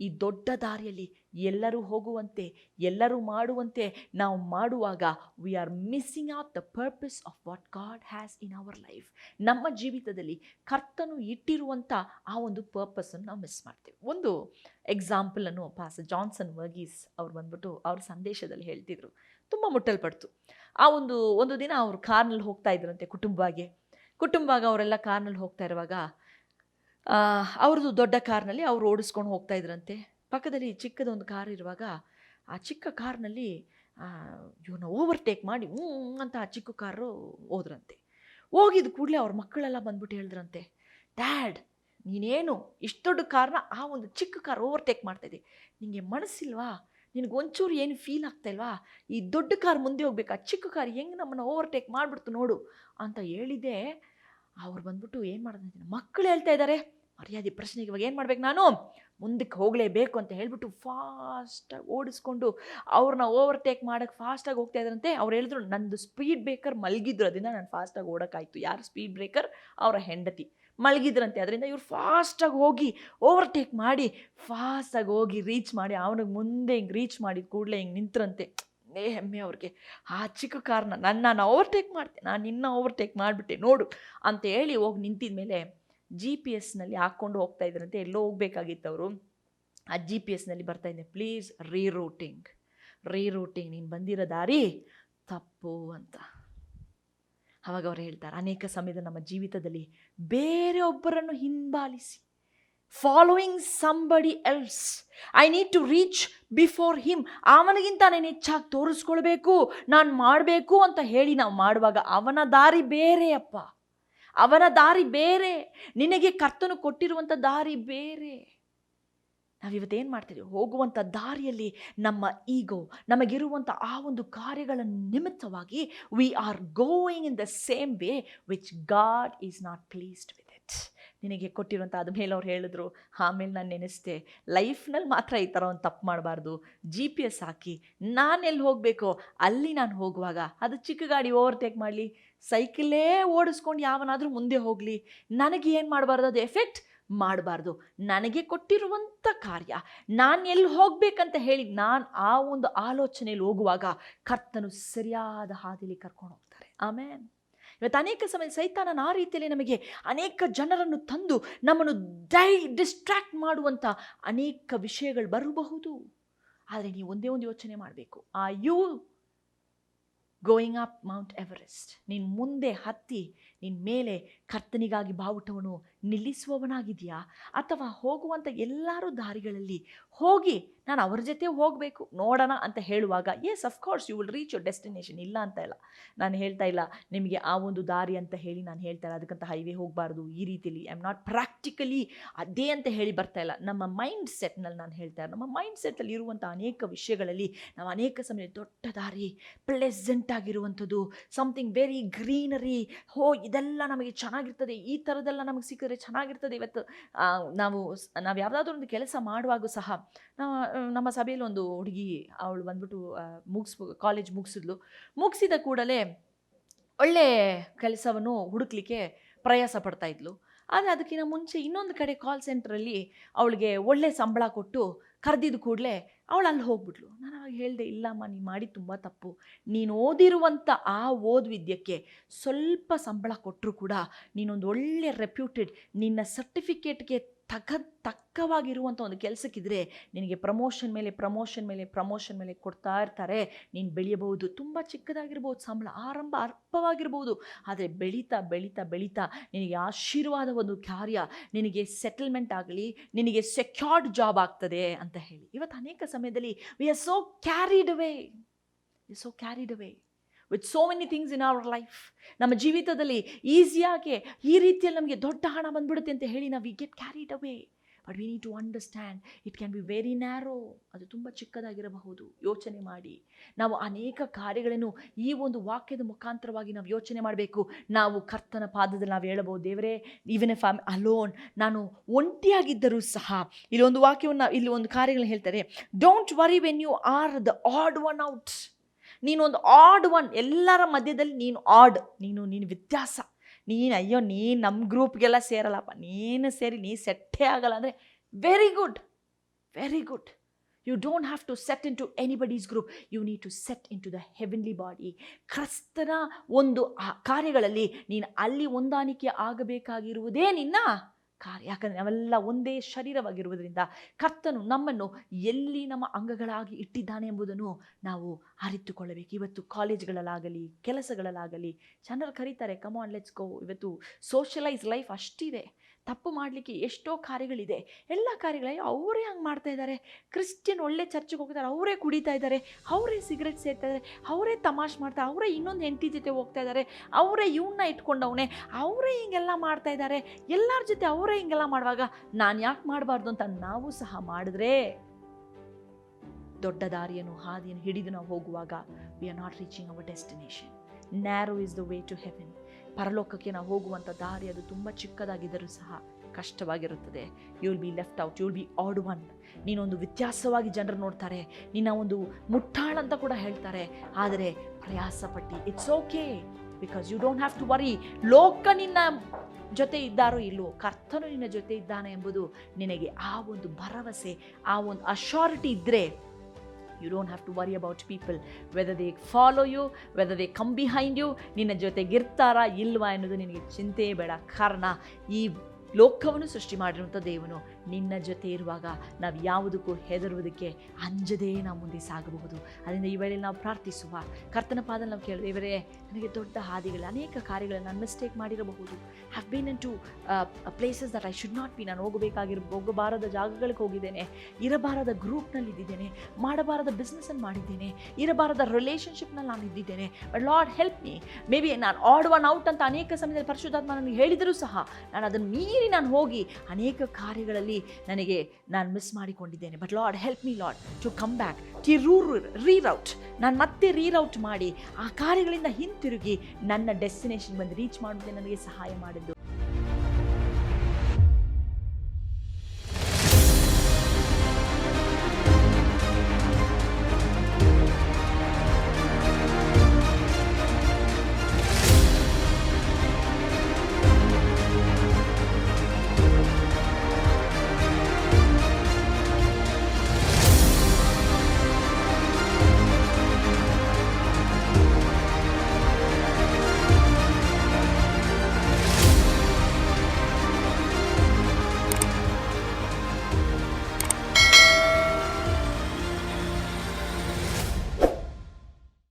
ಈ ದೊಡ್ಡ ದಾರಿಯಲ್ಲಿ ಎಲ್ಲರೂ ಹೋಗುವಂತೆ, ಎಲ್ಲರೂ ಮಾಡುವಂತೆ ನಾವು ಮಾಡುವಾಗ we are missing out the purpose of what god has in our life. ನಮ್ಮ ಜೀವಿತದಲ್ಲಿ ಕರ್ತನು ಇಟ್ಟಿರುವಂಥ ಆ ಒಂದು ಪರ್ಪಸನ್ನು ನಾವು ಮಿಸ್ ಮಾಡ್ತೇವೆ. ಒಂದು ಎಕ್ಸಾಂಪಲನ್ನು ಪಾಸ್ಟರ್ ಜಾನ್ಸನ್ ವರ್ಗೀಸ್ ಅವ್ರು ಬಂದ್ಬಿಟ್ಟು ಅವ್ರ ಸಂದೇಶದಲ್ಲಿ ಹೇಳ್ತಿದ್ರು, ತುಂಬ ಮುಟ್ಟಲ್ಪಡ್ತು. ಆ ಒಂದು ದಿನ ಅವರು ಕಾರ್ನಲ್ಲಿ ಹೋಗ್ತಾ ಇದ್ರಂತೆ, ಕುಟುಂಬವಾಗಿ ಅವರೆಲ್ಲ ಕಾರ್ನಲ್ಲಿ ಹೋಗ್ತಾ ಇರುವಾಗ ಅವ್ರದ್ದು ದೊಡ್ಡ ಕಾರ್ನಲ್ಲಿ ಅವ್ರು ಓಡಿಸ್ಕೊಂಡು ಹೋಗ್ತಾ ಇದ್ರಂತೆ. ಪಕ್ಕದಲ್ಲಿ ಚಿಕ್ಕದೊಂದು ಕಾರ್ ಇರುವಾಗ ಆ ಚಿಕ್ಕ ಕಾರ್ನಲ್ಲಿ ಇವನ್ನ ಓವರ್ಟೇಕ್ ಮಾಡಿ ಅಂತ ಆ ಚಿಕ್ಕ ಕಾರು ಹೋದ್ರಂತೆ. ಹೋಗಿದ ಕೂಡಲೇ ಅವ್ರ ಮಕ್ಕಳೆಲ್ಲ ಬಂದ್ಬಿಟ್ಟು ಹೇಳಿದ್ರಂತೆ, ಡ್ಯಾಡ್ ನೀನೇನು ಇಷ್ಟು ದೊಡ್ಡ ಕಾರ್ನ ಆ ಒಂದು ಚಿಕ್ಕ ಕಾರ್ ಓವರ್ಟೇಕ್ ಮಾಡ್ತಾಯಿದ್ದೆ, ನಿನಗೆ ಮನಸ್ಸಿಲ್ವಾ, ನಿನಗೊಂಚೂರು ಏನು ಫೀಲ್ ಆಗ್ತಾಯಿಲ್ವಾ, ಈ ದೊಡ್ಡ ಕಾರ್ ಮುಂದೆ ಹೋಗ್ಬೇಕು, ಆ ಚಿಕ್ಕ ಕಾರ್ ಹೆಂಗೆ ನಮ್ಮನ್ನು ಓವರ್ಟೇಕ್ ಮಾಡಿಬಿಡ್ತು ನೋಡು ಅಂತ ಹೇಳಿದೆ. ಅವ್ರು ಬಂದ್ಬಿಟ್ಟು ಏನು ಮಾಡೋದಂತ, ಮಕ್ಕಳು ಹೇಳ್ತಾ ಇದ್ದಾರೆ, ಮರ್ಯಾದೆ ಪ್ರಶ್ನೆಗೆ ಇವಾಗ ಏನು ಮಾಡ್ಬೇಕು, ನಾನು ಮುಂದಕ್ಕೆ ಹೋಗಲೇಬೇಕು ಅಂತ ಹೇಳ್ಬಿಟ್ಟು ಫಾಸ್ಟಾಗಿ ಓಡಿಸ್ಕೊಂಡು ಅವ್ರನ್ನ ಓವರ್ಟೇಕ್ ಮಾಡೋಕ್ಕೆ ಫಾಸ್ಟಾಗಿ ಹೋಗ್ತಾ ಇದ್ರಂತೆ. ಅವ್ರು ಹೇಳಿದ್ರು ನಂದು ಸ್ಪೀಡ್ ಬ್ರೇಕರ್ ಮಲಗಿದ್ರು, ಅದರಿಂದ ನಾನು ಫಾಸ್ಟಾಗಿ ಓಡೋಕ್ಕಾಯ್ತು. ಯಾರು ಸ್ಪೀಡ್ ಬ್ರೇಕರ್? ಅವರ ಹೆಂಡತಿ ಮಲಗಿದ್ರಂತೆ. ಅದರಿಂದ ಇವ್ರು ಫಾಸ್ಟಾಗಿ ಹೋಗಿ ಓವರ್ಟೇಕ್ ಮಾಡಿ ಫಾಸ್ಟಾಗಿ ಹೋಗಿ ರೀಚ್ ಮಾಡಿ ಅವನಿಗೆ ಮುಂದೆ ಹಿಂಗೆ ರೀಚ್ ಮಾಡಿದ ಕೂಡಲೇ ಹಿಂಗೆ ನಿಂತ್ರಂತೆ. ಹೆಮ್ಮೆ ಅವ್ರಿಗೆ, ಆ ಚಿಕ್ಕ ಕಾರಣ ನಾನು ಓವರ್ಟೇಕ್ ಮಾಡ್ತೆ, ನಾನು ನಿನ್ನ ಓವರ್ಟೇಕ್ ಮಾಡಿಬಿಟ್ಟೆ ನೋಡು ಅಂತ ಹೇಳಿ ಹೋಗಿ ನಿಂತಿದ ಮೇಲೆ GPS ಹಾಕ್ಕೊಂಡು ಹೋಗ್ತಾ ಇದ್ರಂತೆ. ಎಲ್ಲೋ ಹೋಗ್ಬೇಕಾಗಿತ್ತು ಅವರು. ಆ GPS ಬರ್ತಾ ಇದ್ದೆ, ಪ್ಲೀಸ್ ರೀರೂಟಿಂಗ್, ನೀನು ಬಂದಿರೋ ದಾರಿ ತಪ್ಪು ಅಂತ. ಆವಾಗ ಅವ್ರು ಹೇಳ್ತಾರೆ, ಅನೇಕ ಸಮಯದ ನಮ್ಮ ಜೀವಿತದಲ್ಲಿ ಬೇರೆಯೊಬ್ಬರನ್ನು ಹಿಂಬಾಲಿಸಿ, following somebody else, I need to reach before him, ಅವನಿಗಿಂತ ನಾನು ಹೆಚ್ಚಾಗಿ ತೋರಿಸ್ಕೊಳ್ಬೇಕು, ನಾನು ಮಾಡಬೇಕು ಅಂತ ಹೇಳಿ ನಾವು ಮಾಡುವಾಗ ಅವನ ದಾರಿ ಬೇರೆಯಪ್ಪ, ಅವನ ದಾರಿ ಬೇರೆ, ನಿನಗೆ ಕರ್ತನು ಕೊಟ್ಟಿರುವಂಥ ದಾರಿ ಬೇರೆ. ನಾವಿವತ್ತೇನು ಮಾಡ್ತೀವಿ, ಹೋಗುವಂಥ ದಾರಿಯಲ್ಲಿ ನಮ್ಮ ಈಗೋ, ನಮಗಿರುವಂಥ ಆ ಒಂದು ಕಾರ್ಯಗಳ ನಿಮಿತ್ತವಾಗಿ we are going in the same way which god is not pleased with it. ನಿನಗೆ ಕೊಟ್ಟಿರುವಂಥ ಅದ ಮೇಲೆ ಅವ್ರು ಹೇಳಿದ್ರು, ಆಮೇಲೆ ನಾನು ನೆನೆಸ್ತೆ, ಲೈಫ್ನಲ್ಲಿ ಮಾತ್ರ ಈ ಥರ ಒಂದು ತಪ್ಪು ಮಾಡಬಾರ್ದು. GPS ಹಾಕಿ ನಾನು ಎಲ್ಲಿ ಹೋಗಬೇಕೋ ಅಲ್ಲಿ ನಾನು ಹೋಗುವಾಗ, ಅದು ಚಿಕ್ಕ ಗಾಡಿ ಓವರ್ಟೇಕ್ ಮಾಡಲಿ, ಸೈಕಲ್ಲೇ ಓಡಿಸ್ಕೊಂಡು ಯಾವನಾದರೂ ಮುಂದೆ ಹೋಗಲಿ, ನನಗೆ ಏನು ಮಾಡಬಾರ್ದು, ಅದು ಎಫೆಕ್ಟ್ ಮಾಡಬಾರ್ದು. ನನಗೆ ಕೊಟ್ಟಿರುವಂಥ ಕಾರ್ಯ ನಾನು ಎಲ್ಲಿ ಹೋಗಬೇಕಂತ ಹೇಳಿ ನಾನು ಆ ಒಂದು ಆಲೋಚನೆಯಲ್ಲಿ ಹೋಗುವಾಗ ಕರ್ತನು ಸರಿಯಾದ ಹಾದಿಲಿ ಕರ್ಕೊಂಡು ಹೋಗ್ತಾರೆ. ಆಮೇನ್. ಇವತ್ತು ಅನೇಕ ಸಮಯ ಸೈತಾನನ ಆ ರೀತಿಯಲ್ಲಿ ನಮಗೆ ಅನೇಕ ಜನರನ್ನು ತಂದು ನಮ್ಮನ್ನು ಡಿಸ್ಟ್ರಾಕ್ಟ್ ಮಾಡುವಂಥ ಅನೇಕ ವಿಷಯಗಳು ಬರಬಹುದು. ಆದರೆ ನೀವು ಒಂದೇ ಒಂದು ಯೋಚನೆ ಮಾಡಬೇಕು, you going up Mount Everest, ನೀನು ಮುಂದೆ ಹತ್ತಿ ನಿನ್ನ ಮೇಲೆ ಕರ್ತನಿಗಾಗಿ ಬಾವುಟವನ್ನು ನಿಲ್ಲಿಸುವವನಾಗಿದೆಯಾ, ಅಥವಾ ಹೋಗುವಂಥ ಎಲ್ಲರೂ ದಾರಿಗಳಲ್ಲಿ ಹೋಗಿ ನಾನು ಅವ್ರ ಜೊತೆ ಹೋಗಬೇಕು ನೋಡೋಣ ಅಂತ ಹೇಳುವಾಗ, yes of course you will reach your destination, ಇಲ್ಲ ಅಂತ ಇಲ್ಲ, ನಾನು ಹೇಳ್ತಾ ಇಲ್ಲ ನಿಮಗೆ ಆ ಒಂದು ದಾರಿ ಅಂತ ಹೇಳಿ ನಾನು ಹೇಳ್ತಾ ಇಲ್ಲ ಅದಕ್ಕಂತ ಹೈವೇ ಹೋಗಬಾರ್ದು ಈ ರೀತಿಯಲ್ಲಿ, ಐ ಆಮ್ ನಾಟ್ ಪ್ರಾಕ್ಟಿಕಲಿ ಅದೇ ಅಂತ ಹೇಳಿ ಬರ್ತಾ ಇಲ್ಲ. ನಮ್ಮ ಮೈಂಡ್ ಸೆಟ್ನಲ್ಲಿ ನಾನು ಹೇಳ್ತಾ ಇಲ್ಲ, ನಮ್ಮ ಮೈಂಡ್ ಸೆಟ್ಟಲ್ಲಿ ಇರುವಂಥ ಅನೇಕ ವಿಷಯಗಳಲ್ಲಿ ನಾವು ಅನೇಕ ಸಮಯ ದೊಡ್ಡ ದಾರಿ, ಪ್ಲೆಸೆಂಟ್ ಆಗಿರುವಂಥದ್ದು, ಸಮಥಿಂಗ್ ವೆರಿ ಗ್ರೀನರಿ, ಇದೆಲ್ಲ ನಮಗೆ ಚೆನ್ನಾಗಿರ್ತದೆ, ಈ ಥರದ್ದೆಲ್ಲ ನಮಗೆ ಸಿಕ್ಕಿದ್ರೆ ಚೆನ್ನಾಗಿರ್ತದೆ. ಇವತ್ತು ನಾವು ಯಾವುದಾದ್ರೂ ಒಂದು ಕೆಲಸ ಮಾಡುವಾಗ ಸಹ, ನಮ್ಮ ಸಭೆಯಲ್ಲಿ ಒಂದು ಹುಡುಗಿ, ಅವಳು ಬಂದ್ಬಿಟ್ಟು ಕಾಲೇಜ್ ಮುಗಿಸಿದ ಕೂಡಲೇ ಒಳ್ಳೆ ಕೆಲಸವನ್ನು ಹುಡುಕ್ಲಿಕ್ಕೆ ಪ್ರಯಾಸ ಪಡ್ತಾ ಇದ್ಲು. ಆದರೆ ಅದಕ್ಕಿಂತ ಮುಂಚೆ ಇನ್ನೊಂದು ಕಡೆ ಕಾಲ್ ಸೆಂಟ್ರಲ್ಲಿ ಅವಳಿಗೆ ಒಳ್ಳೆ ಸಂಬಳ ಕೊಟ್ಟು ಕರೆದಿದ್ದು ಕೂಡಲೇ ಅವಳು ಅಲ್ಲಿ ಹೋಗ್ಬಿಟ್ಲು. ನಾನು ಅವಾಗ ಹೇಳಿದೆ, ಇಲ್ಲಮ್ಮ ನೀನು ಮಾಡಿ ತುಂಬ ತಪ್ಪು, ನೀನು ಓದಿರುವಂಥ ಆ ಓದ್ವಿದ್ಯಕ್ಕೆ ಸ್ವಲ್ಪ ಸಂಬಳ ಕೊಟ್ಟರು ಕೂಡ ನೀನೊಂದು ಒಳ್ಳೆ ರೆಪ್ಯೂಟೆಡ್, ನಿನ್ನ ಸರ್ಟಿಫಿಕೇಟ್ಗೆ ತಕ್ಕವಾಗಿರುವಂಥ ಒಂದು ಕೆಲಸಕ್ಕಿದ್ರೆ ನಿನಗೆ ಪ್ರಮೋಷನ್ ಮೇಲೆ ಕೊಡ್ತಾ ಇರ್ತಾರೆ, ನೀನು ಬೆಳೆಯಬಹುದು. ತುಂಬ ಚಿಕ್ಕದಾಗಿರ್ಬೋದು ಸಂಬಳ, ಆರಂಭ ಅಲ್ಪವಾಗಿರ್ಬೋದು, ಆದರೆ ಬೆಳೀತಾ ಬೆಳೀತಾ ಬೆಳೀತಾ ನಿನಗೆ ಆಶೀರ್ವಾದ ಒಂದು ಕಾರ್ಯ, ನಿನಗೆ ಸೆಟಲ್ಮೆಂಟ್ ಆಗಲಿ, ನಿನಗೆ ಸೆಕ್ಯೂರ್ಡ್ ಜಾಬ್ ಆಗ್ತದೆ ಅಂತ ಹೇಳಿ. ಇವತ್ತು ಅನೇಕ ಸಮಯದಲ್ಲಿ we are so carried away with so many things in our life. ನಮ್ಮ ಜೀವಿತದಲ್ಲಿ ಈಸಿಯಾಗಿ ಈ ರೀತಿಯಲ್ಲಿ ನಮಗೆ ದೊಡ್ಡ ಹಣ ಬಂದ್ಬಿಡುತ್ತೆ ಅಂತ ಹೇಳಿ ನಾವು we get carried away. But we need to understand it can be very narrow, ಅದು ತುಂಬ ಚಿಕ್ಕದಾಗಿರಬಹುದು. ಯೋಚನೆ ಮಾಡಿ, ನಾವು ಅನೇಕ ಕಾರ್ಯಗಳನ್ನು ಈ ಒಂದು ವಾಕ್ಯದ ಮುಖಾಂತರವಾಗಿ ನಾವು ಯೋಚನೆ ಮಾಡಬೇಕು. ನಾವು ಕರ್ತನ ಪಾದದಲ್ಲಿ ನಾವು ಹೇಳಬಹುದು, ದೇವರೇ, even if I am alone, ನಾನು ಒಂಟಿಯಾಗಿದ್ದರೂ ಸಹ, ಇಲ್ಲಿ ಒಂದು ವಾಕ್ಯವನ್ನು, ಇಲ್ಲಿ ಒಂದು ಕಾರ್ಯಗಳನ್ನ ಹೇಳ್ತಾರೆ, don't worry when you are the odd one out. ನೀನೊಂದು ಆಡ್ ಒನ್, ಎಲ್ಲರ ಮಧ್ಯದಲ್ಲಿ ನೀನು ವ್ಯತ್ಯಾಸ, ಅಯ್ಯೋ ನೀನು ನಮ್ಮ ಗ್ರೂಪ್ಗೆಲ್ಲ ಸೇರಲ್ಲಪ್ಪ, ನೀನು ಸೇರಿ ನೀ ಸೆಟ್ಟೇ ಆಗಲ್ಲ ಅಂದರೆ very good. You don't have to set into anybody's group, you need to set into the heavenly body. ಕ್ರಿಸ್ತನ ಒಂದು ಕಾರ್ಯಗಳಲ್ಲಿ ನೀನು ಅಲ್ಲಿ ಹೊಂದಾಣಿಕೆ ಆಗಬೇಕಾಗಿರುವುದೇ ನಿನ್ನ ಕಾರ್ಯ. ಯಾಕಂದರೆ ನಾವೆಲ್ಲ ಒಂದೇ ಶರೀರವಾಗಿರುವುದರಿಂದ ಕರ್ತನು ನಮ್ಮನ್ನು ಎಲ್ಲಿ ನಮ್ಮ ಅಂಗಗಳಾಗಿ ಇಟ್ಟಿದ್ದಾನೆ ಎಂಬುದನ್ನು ನಾವು ಅರಿತುಕೊಳ್ಳಬೇಕು. ಇವತ್ತು ಕಾಲೇಜ್ಗಳಲ್ಲಾಗಲಿ, ಕೆಲಸಗಳಲ್ಲಾಗಲಿ ಜನರು ಕರೀತಾರೆ, ಕಮ್ ಆನ್ ಲೆಟ್ಸ್ ಗೋ. ಇವತ್ತು ಸೋಷಲೈಸ್ ಲೈಫ್ ಅಷ್ಟಿದೆ, ತಪ್ಪು ಮಾಡಲಿಕ್ಕೆ ಎಷ್ಟೋ ಕಾರ್ಯಗಳಿದೆ. ಎಲ್ಲ ಕಾರ್ಯಗಳಲ್ಲಿ ಅವರೇ ಹಂಗೆ ಮಾಡ್ತಾ ಇದ್ದಾರೆ. ಕ್ರಿಶ್ಚಿಯನ್ ಒಳ್ಳೆ ಚರ್ಚಿಗೆ ಹೋಗ್ತಾರೆ, ಅವರೇ ಕುಡಿತಾ ಇದ್ದಾರೆ, ಅವರೇ ಸಿಗರೆಟ್ ಸೇರ್ತಾ ಇದ್ದಾರೆ, ಅವರೇ ತಮಾಷೆ ಮಾಡ್ತಾರೆ, ಅವರೇ ಇನ್ನೊಂದು ಹೆಂಡತಿ ಜೊತೆ ಹೋಗ್ತಾ ಇದ್ದಾರೆ, ಅವರೇ ಇವನ್ನ ಇಟ್ಕೊಂಡವನೇ, ಅವರೇ ಹಿಂಗೆಲ್ಲ ಮಾಡ್ತಾ ಇದ್ದಾರೆ, ಎಲ್ಲರ ಜೊತೆ ಅವರೇ ಹಿಂಗೆಲ್ಲ ಮಾಡುವಾಗ ನಾನು ಯಾಕೆ ಮಾಡಬಾರ್ದು ಅಂತ ನಾವು ಸಹ ಮಾಡಿದ್ರೆ, ದೊಡ್ಡ ಹಾದಿಯನ್ನು ಹಿಡಿದು ನಾವು ಹೋಗುವಾಗ we are not reaching our destination. Narrow is the way to heaven. ಪರಲೋಕಕ್ಕೆ ನಾವು ಹೋಗುವಂಥ ದಾರಿ ಅದು ತುಂಬ ಚಿಕ್ಕದಾಗಿದ್ದರೂ ಸಹ ಕಷ್ಟವಾಗಿರುತ್ತದೆ. You will be left out, you will be odd one. ನೀನೊಂದು ವ್ಯತ್ಯಾಸವಾಗಿ ಜನರು ನೋಡ್ತಾರೆ, ನಿನ್ನ ಒಂದು ಮುಟ್ಟಾಳಂತ ಕೂಡ ಹೇಳ್ತಾರೆ. ಆದರೆ ಪ್ರಯಾಸಪಟ್ಟು it's okay, because you don't have to worry. ಲೋಕ ನಿನ್ನ ಜೊತೆ ಇದ್ದಾರೋ ಇಲ್ಲವೋ, ಕರ್ತನು ನಿನ್ನ ಜೊತೆ ಇದ್ದಾನೆ ಎಂಬುದು ನಿನಗೆ ಆ ಒಂದು ಭರವಸೆ, ಆ ಒಂದು ಅಶ್ಯೂರಿಟಿ ಇದ್ದರೆ, you don't have to worry about people, whether they follow you, whether they come behind you. ನಿನ್ನ ಜೊತೆಗಿರ್ತಾರಾ ಇಲ್ವಾ ಎನ್ನುವುದು ನಿನಗೆ ಚಿಂತೆಯೇ ಬೇಡ. ಕಾರಣ ಈ ಲೋಕವನ್ನು ಸೃಷ್ಟಿ ಮಾಡಿರುವಂಥ ದೇವನು ನಿನ್ನ ಜೊತೆ ಇರುವಾಗ ನಾವು ಯಾವುದಕ್ಕೂ ಹೆದರುವುದಕ್ಕೆ ಅಂಜದೇ ನಾವು ಮುಂದೆ ಸಾಗಬಹುದು. ಅದರಿಂದ ಈ ವೇಳೆಯಲ್ಲಿ ನಾವು ಪ್ರಾರ್ಥಿಸುವ, ಕರ್ತನ ಪಾದಲ್ಲಿ ನಾವು ಕೇಳಿದೆ, ಇವರೇ ನನಗೆ ದೊಡ್ಡ ಹಾದಿಗಳು, ಅನೇಕ ಕಾರ್ಯಗಳನ್ನು ನಾನು ಮಿಸ್ಟೇಕ್ ಮಾಡಿರಬಹುದು. Have been into places that I should not be. ನಾನು ಹೋಗಬಾರದ ಜಾಗಗಳಿಗೆ ಹೋಗಿದ್ದೇನೆ, ಇರಬಾರದ ಗ್ರೂಪ್ನಲ್ಲಿ ಇದ್ದಿದ್ದೇನೆ, ಮಾಡಬಾರದ ಬಿಸ್ನೆಸ್ಸನ್ನು ಮಾಡಿದ್ದೇನೆ, ಇರಬಾರದ ರಿಲೇಷನ್ಶಿಪ್ನಲ್ಲಿ ನಾನು ಇದ್ದಿದ್ದೇನೆ. But Lord help me. Maybe ನಾನು ಆಡ್ ಒನ್ ಔಟ್ ಅಂತ ಅನೇಕ ಸಮಯದಲ್ಲಿ ಪರಿಶುದ್ಧಾತ್ಮ ನನಗೆ ಹೇಳಿದರೂ ಸಹ ನಾನು ಅದನ್ನು ಮೀರಿ ನಾನು ಹೋಗಿ ಅನೇಕ ಕಾರ್ಯಗಳಲ್ಲಿ ನಾನು ಮಿಸ್ ಮಾಡಿಕೊಂಡಿದ್ದೇನೆ. But Lord help me Lord to come back, reroute. ನಾನು ಮತ್ತೆ ರೀರೌಟ್ ಮಾಡಿ ಆ ಕಾರ್ಯಗಳಿಂದ ಹಿಂತಿರುಗಿ ನನ್ನ ಡೆಸ್ಟಿನೇಷನ್ ಬಂದು ರೀಚ್ ಮಾಡುವುದೇ ನನಗೆ ಸಹಾಯ ಮಾಡಿದ್ದು.